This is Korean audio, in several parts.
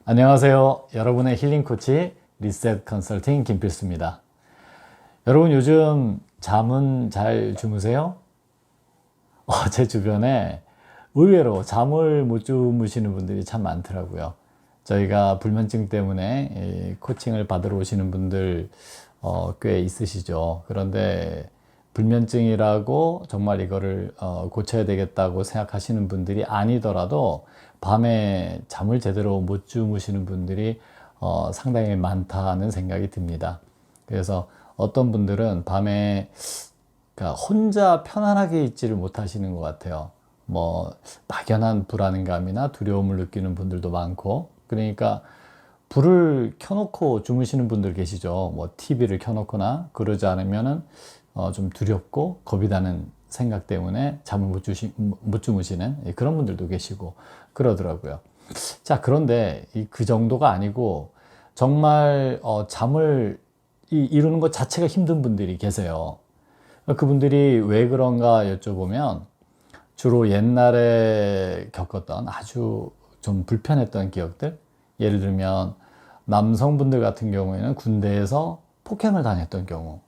안녕하세요. 여러분의 힐링 코치 리셋 컨설팅 김필수입니다. 여러분 요즘 잠은 잘 주무세요? 제 주변에 의외로 잠을 못 주무시는 분들이 참 많더라고요. 저희가 불면증 때문에 코칭을 받으러 오시는 분들 꽤 있으시죠. 그런데 불면증이라고 정말 이거를 고쳐야 되겠다고 생각하시는 분들이 아니더라도 밤에 잠을 제대로 못 주무시는 분들이 상당히 많다는 생각이 듭니다. 그래서 어떤 분들은 밤에 그러니까 혼자 편안하게 있지를 못하시는 것 같아요. 뭐 막연한 불안감이나 두려움을 느끼는 분들도 많고, 그러니까 불을 켜놓고 주무시는 분들 계시죠. 뭐 TV를 켜놓거나 그러지 않으면은 좀 두렵고 겁이 나는 생각 때문에 잠을 못 주무시는 그런 분들도 계시고 그러더라고요. 자, 그런데 그 정도가 아니고 정말 잠을 이루는 것 자체가 힘든 분들이 계세요. 그분들이 왜 그런가 여쭤보면 주로 옛날에 겪었던 아주 좀 불편했던 기억들, 예를 들면 남성분들 같은 경우에는 군대에서 폭행을 당했던 경우,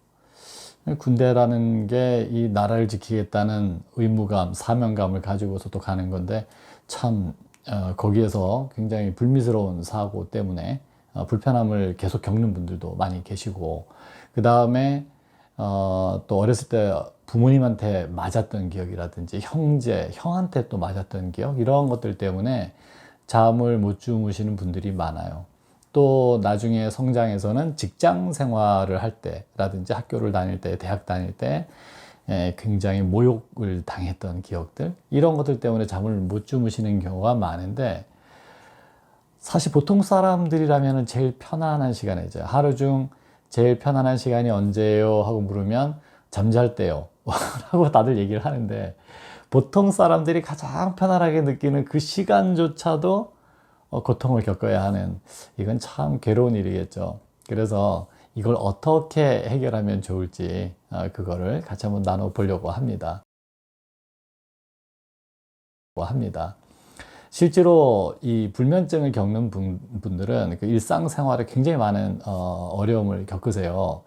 군대라는 게 이 나라를 지키겠다는 의무감, 사명감을 가지고서 또 가는 건데 참 거기에서 굉장히 불미스러운 사고 때문에 불편함을 계속 겪는 분들도 많이 계시고, 그 다음에 또 어렸을 때 부모님한테 맞았던 기억이라든지 형한테 또 맞았던 기억, 이런 것들 때문에 잠을 못 주무시는 분들이 많아요. 또 나중에 성장해서는 직장 생활을 할 때라든지 학교를 다닐 때, 대학 다닐 때 굉장히 모욕을 당했던 기억들, 이런 것들 때문에 잠을 못 주무시는 경우가 많은데, 사실 보통 사람들이라면 제일 편안한 시간이죠. 하루 중 제일 편안한 시간이 언제예요? 하고 물으면 잠잘 때요 라고 다들 얘기를 하는데, 보통 사람들이 가장 편안하게 느끼는 그 시간조차도 고통을 겪어야 하는, 이건 참 괴로운 일이겠죠. 그래서 이걸 어떻게 해결하면 좋을지 그거를 같이 한번 나눠보려고 합니다. 실제로 이 불면증을 겪는 분들은 그 일상생활에 굉장히 많은 어려움을 겪으세요.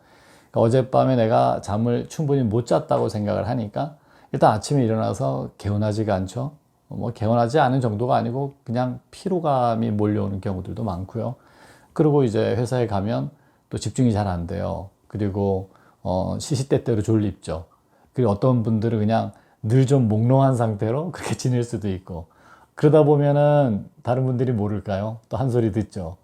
그러니까 어젯밤에 내가 잠을 충분히 못 잤다고 생각을 하니까 일단 아침에 일어나서 개운하지가 않죠. 뭐 개운하지 않은 정도가 아니고 그냥 피로감이 몰려오는 경우들도 많고요. 그리고 이제 회사에 가면 또 집중이 잘 안 돼요. 그리고 시시때때로 졸립죠. 그리고 어떤 분들은 그냥 늘 좀 몽롱한 상태로 그렇게 지낼 수도 있고, 그러다 보면은 다른 분들이 모를까요? 또 한 소리 듣죠.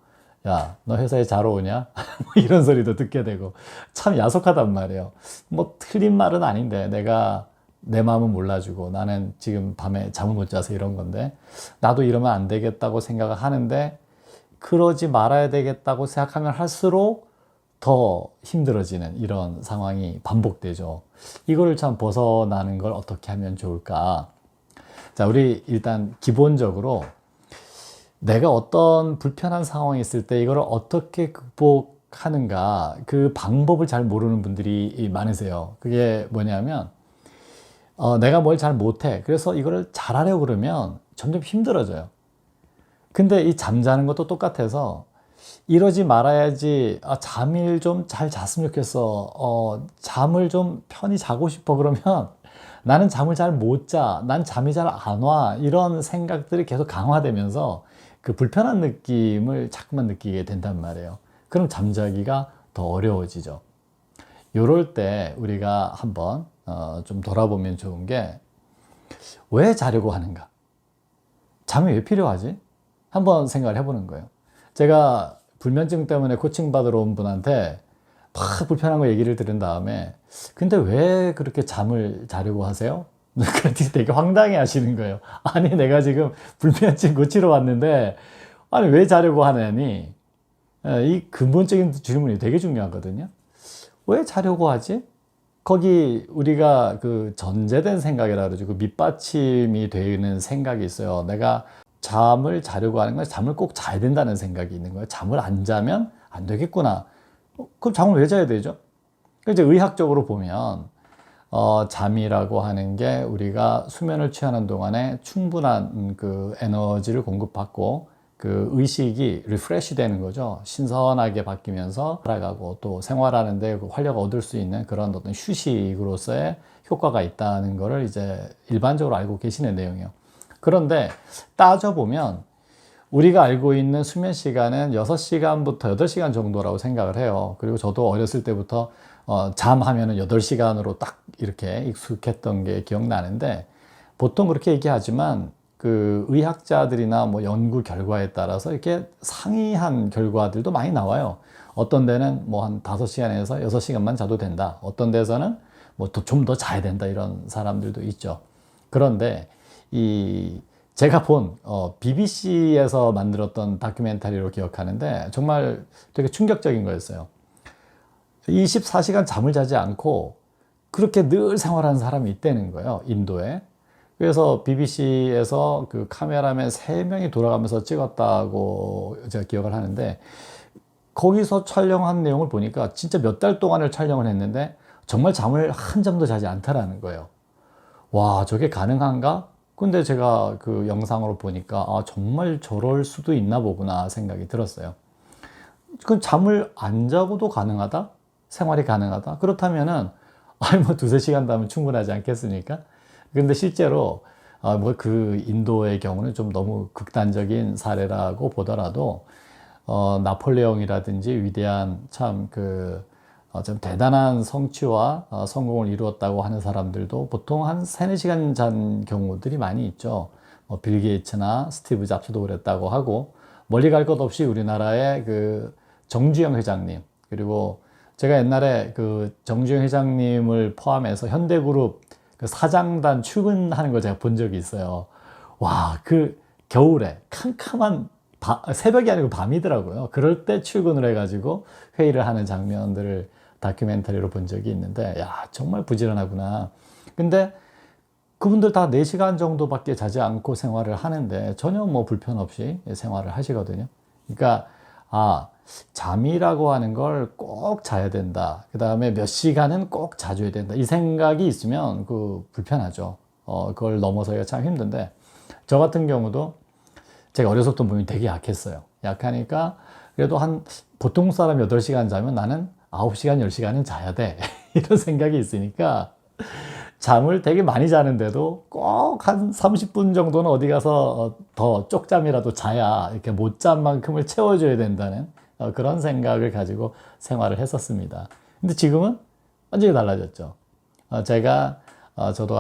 야, 너 회사에 자러 오냐? 뭐 이런 소리도 듣게 되고 참 야속하단 말이에요. 뭐 틀린 말은 아닌데 내가 내 마음은 몰라주고 나는 지금 밤에 잠을 못 자서 이런 건데 나도 이러면 안 되겠다고 생각을 하는데, 그러지 말아야 되겠다고 생각하면 할수록 더 힘들어지는 이런 상황이 반복되죠. 이거를 참 벗어나는 걸 어떻게 하면 좋을까? 자, 우리 일단 기본적으로 내가 어떤 불편한 상황이 있을 때 이걸 어떻게 극복하는가, 그 방법을 잘 모르는 분들이 많으세요. 그게 뭐냐면 내가 뭘 잘 못해. 그래서 이거를 잘하려고 그러면 점점 힘들어져요. 근데 이 잠자는 것도 똑같아서 이러지 말아야지. 잠을 좀 잘 잤으면 좋겠어. 잠을 좀 편히 자고 싶어. 그러면 나는 잠을 잘 못 자. 난 잠이 잘 안 와. 이런 생각들이 계속 강화되면서 그 불편한 느낌을 자꾸만 느끼게 된단 말이에요. 그럼 잠자기가 더 어려워지죠. 요럴 때 우리가 한번 좀 돌아보면 좋은 게, 왜 자려고 하는가? 잠이 왜 필요하지? 한번 생각을 해보는 거예요. 제가 불면증 때문에 코칭 받으러 온 분한테 막 불편한 거 얘기를 들은 다음에, 근데 왜 그렇게 잠을 자려고 하세요? 그랬더니 되게 황당해 하시는 거예요. 아니, 내가 지금 불면증 고치러 왔는데 아니 왜 자려고 하냐니, 이 근본적인 질문이 되게 중요하거든요. 왜 자려고 하지? 거기 우리가 그 전제된 생각이라 그러죠. 그 밑받침이 되는 생각이 있어요. 내가 잠을 자려고 하는 건 잠을 꼭 자야 된다는 생각이 있는 거예요. 잠을 안 자면 안 되겠구나. 그럼 잠을 왜 자야 되죠? 이제 의학적으로 보면 잠이라고 하는 게 우리가 수면을 취하는 동안에 충분한 그 에너지를 공급받고, 그 의식이 리프레시 되는 거죠. 신선하게 바뀌면서 살아가고 또 생활하는데 그 활력 얻을 수 있는 그런 어떤 휴식으로서의 효과가 있다는 거를 이제 일반적으로 알고 계시는 내용이에요. 그런데 따져보면 우리가 알고 있는 수면 시간은 6시간부터 8시간 정도라고 생각을 해요. 그리고 저도 어렸을 때부터 잠하면은 8시간으로 딱 이렇게 익숙했던 게 기억나는데, 보통 그렇게 얘기하지만 그 의학자들이나 뭐 연구 결과에 따라서 이렇게 상이한 결과들도 많이 나와요. 어떤 데는 뭐 한 5시간에서 6시간만 자도 된다. 어떤 데서는 뭐 좀 더 자야 된다. 이런 사람들도 있죠. 그런데 이 제가 본 BBC에서 만들었던 다큐멘터리로 기억하는데 정말 되게 충격적인 거였어요. 24시간 잠을 자지 않고 그렇게 늘 생활하는 사람이 있다는 거예요, 인도에. 그래서 BBC에서 그 카메라맨 3명이 돌아가면서 찍었다고 제가 기억을 하는데, 거기서 촬영한 내용을 보니까 진짜 몇 달 동안을 촬영을 했는데 정말 잠을 한 잠도 자지 않다라는 거예요. 와, 저게 가능한가? 근데 제가 그 영상으로 보니까 아, 정말 저럴 수도 있나 보구나 생각이 들었어요. 그럼 잠을 안 자고도 가능하다? 생활이 가능하다? 그렇다면은 아니 뭐 2-3시간 자면 충분하지 않겠습니까? 근데 실제로 뭐 그 인도의 경우는 좀 너무 극단적인 사례라고 보더라도 나폴레옹이라든지 위대한 참 좀 대단한 성취와 성공을 이루었다고 하는 사람들도 보통 한 3-4시간 잔 경우들이 많이 있죠. 빌 게이츠나 스티브 잡스도 그랬다고 하고, 멀리 갈 것 없이 우리나라의 그 정주영 회장님, 그리고 제가 옛날에 그 정주영 회장님을 포함해서 현대그룹 그 사장단 출근하는 걸 제가 본 적이 있어요. 와, 그 겨울에 캄캄한 새벽이 아니고 밤이더라고요. 그럴 때 출근을 해가지고 회의를 하는 장면들을 다큐멘터리로 본 적이 있는데, 야, 정말 부지런하구나. 근데 그분들 다 4시간 정도밖에 자지 않고 생활을 하는데 전혀 뭐 불편 없이 생활을 하시거든요. 그러니까, 잠이라고 하는 걸 꼭 자야 된다. 그 다음에 몇 시간은 꼭 자줘야 된다. 이 생각이 있으면 그 불편하죠. 그걸 넘어서기가 참 힘든데, 저 같은 경우도 제가 어려서부터 몸이 되게 약했어요. 약하니까 그래도 한 보통 사람 8시간 자면 나는 9시간, 10시간은 자야 돼. 이런 생각이 있으니까 잠을 되게 많이 자는데도 꼭 한 30분 정도는 어디 가서 더 쪽잠이라도 자야 이렇게 못 잔 만큼을 채워줘야 된다는 그런 생각을 가지고 생활을 했었습니다. 근데 지금은 완전히 달라졌죠. 제가 저도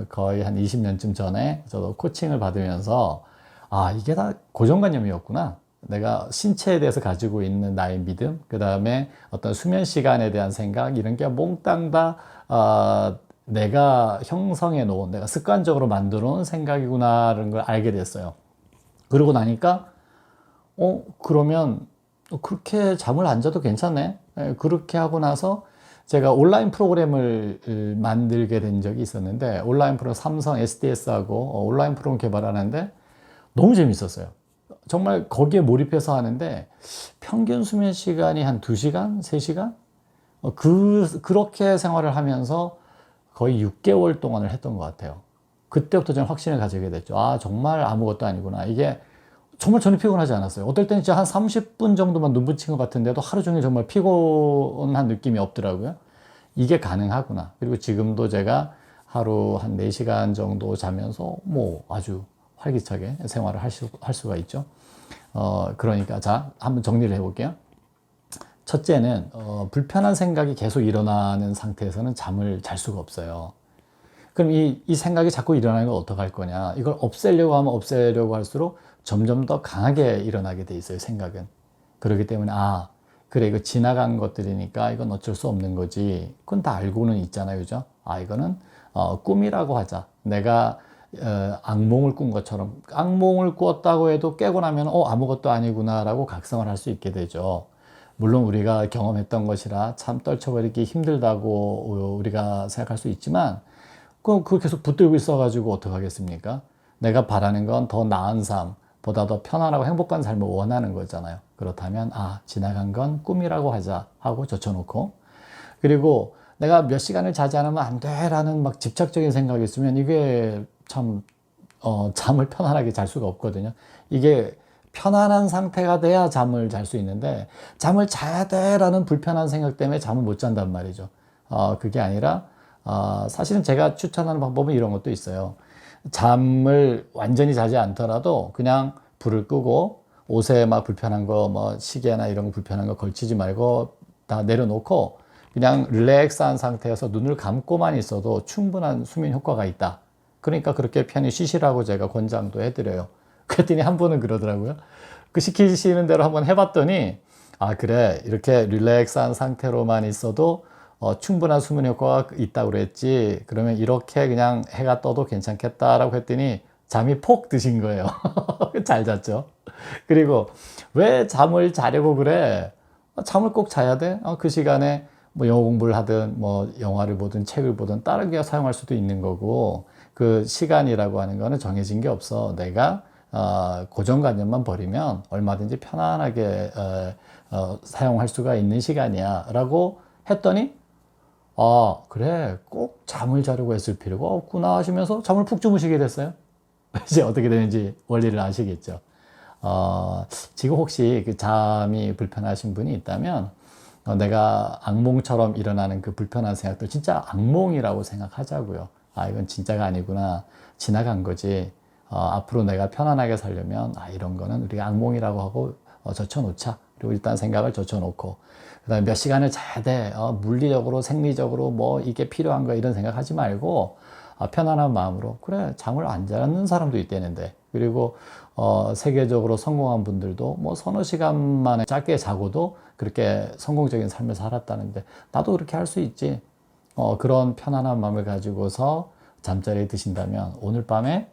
거의 한 20년쯤 전에 저도 코칭을 받으면서 이게 다 고정관념이었구나. 내가 신체에 대해서 가지고 있는 나의 믿음, 그 다음에 어떤 수면 시간에 대한 생각, 이런 게 몽땅 다 내가 형성해 놓은, 내가 습관적으로 만들어 놓은 생각이구나라는 걸 알게 됐어요. 그러고 나니까 그러면 그렇게 잠을 안 자도 괜찮네. 그렇게 하고 나서 제가 온라인 프로그램을 만들게 된 적이 있었는데, 온라인 프로그램 삼성 SDS하고 온라인 프로그램 개발하는데 너무 재밌었어요. 정말 거기에 몰입해서 하는데 평균 수면 시간이 한 2시간, 3시간? 그렇게 생활을 하면서 거의 6개월 동안을 했던 것 같아요. 그때부터 저는 확신을 가지게 됐죠. 정말 아무것도 아니구나. 이게 정말 저는 피곤하지 않았어요. 어떨 때는 진짜 한 30분 정도만 눈 붙인 것 같은데도 하루 종일 정말 피곤한 느낌이 없더라고요. 이게 가능하구나. 그리고 지금도 제가 하루 한 4시간 정도 자면서 뭐 아주 활기차게 생활을 할 수가 있죠. 그러니까 자, 한번 정리를 해볼게요. 첫째는 불편한 생각이 계속 일어나는 상태에서는 잠을 잘 수가 없어요. 그럼 이 생각이 자꾸 일어나는 걸 어떡할 거냐? 이걸 없애려고 하면 없애려고 할수록 점점 더 강하게 일어나게 돼 있어요, 생각은. 그렇기 때문에 그래, 이거 지나간 것들이니까 이건 어쩔 수 없는 거지. 그건 다 알고는 있잖아요, 그죠? 이거는 꿈이라고 하자. 내가 악몽을 꾼 것처럼, 악몽을 꾸었다고 해도 깨고 나면 아무것도 아니구나라고 각성을 할 수 있게 되죠. 물론 우리가 경험했던 것이라 참 떨쳐버리기 힘들다고 우리가 생각할 수 있지만, 그거 계속 붙들고 있어가지고 어떡하겠습니까? 내가 바라는 건 더 나은 삶, 보다 더 편안하고 행복한 삶을 원하는 거잖아요. 그렇다면 지나간 건 꿈이라고 하자 하고 젖혀놓고, 그리고 내가 몇 시간을 자지 않으면 안 돼라는 막 집착적인 생각이 있으면 이게 참 잠을 편안하게 잘 수가 없거든요. 이게 편안한 상태가 돼야 잠을 잘 수 있는데 잠을 자야 돼라는 불편한 생각 때문에 잠을 못 잔단 말이죠. 그게 아니라 사실은 제가 추천하는 방법은 이런 것도 있어요. 잠을 완전히 자지 않더라도 그냥 불을 끄고 옷에 막 불편한 거, 뭐 시계나 이런 거 불편한 거 걸치지 말고 다 내려놓고 그냥 릴렉스한 상태에서 눈을 감고만 있어도 충분한 수면 효과가 있다. 그러니까 그렇게 편히 쉬시라고 제가 권장도 해드려요. 그랬더니 한 분은 그러더라고요. 그 시키시는 대로 한번 해봤더니 그래 이렇게 릴렉스한 상태로만 있어도 충분한 수면 효과가 있다고 그랬지. 그러면 이렇게 그냥 해가 떠도 괜찮겠다라고 했더니 잠이 폭 드신 거예요. 잘 잤죠. 그리고 왜 잠을 자려고 그래? 잠을 꼭 자야 돼? 그 시간에 뭐 영어 공부를 하든 뭐 영화를 보든 책을 보든 다른 게 사용할 수도 있는 거고 그 시간이라고 하는 거는 정해진 게 없어. 내가 고정관념만 버리면 얼마든지 편안하게 사용할 수가 있는 시간이야 라고 했더니 그래 꼭 잠을 자려고 했을 필요가 없구나 하시면서 잠을 푹 주무시게 됐어요. 이제 어떻게 되는지 원리를 아시겠죠. 지금 혹시 그 잠이 불편하신 분이 있다면 내가 악몽처럼 일어나는 그 불편한 생각들 진짜 악몽이라고 생각하자고요. 이건 진짜가 아니구나. 지나간 거지. 앞으로 내가 편안하게 살려면 이런 거는 우리가 악몽이라고 하고 젖혀놓자. 그리고 일단 생각을 젖혀놓고 그다음에 몇 시간을 자야 돼. 물리적으로 생리적으로 뭐 이게 필요한 거야 이런 생각하지 말고 편안한 마음으로 그래 잠을 안 자는 사람도 있다는데 그리고 세계적으로 성공한 분들도 뭐 서너 시간 만에 짧게 자고도 그렇게 성공적인 삶을 살았다는데 나도 그렇게 할 수 있지. 그런 편안한 마음을 가지고서 잠자리에 드신다면 오늘 밤에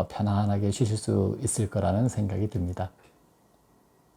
편안하게 쉬실 수 있을 거라는 생각이 듭니다.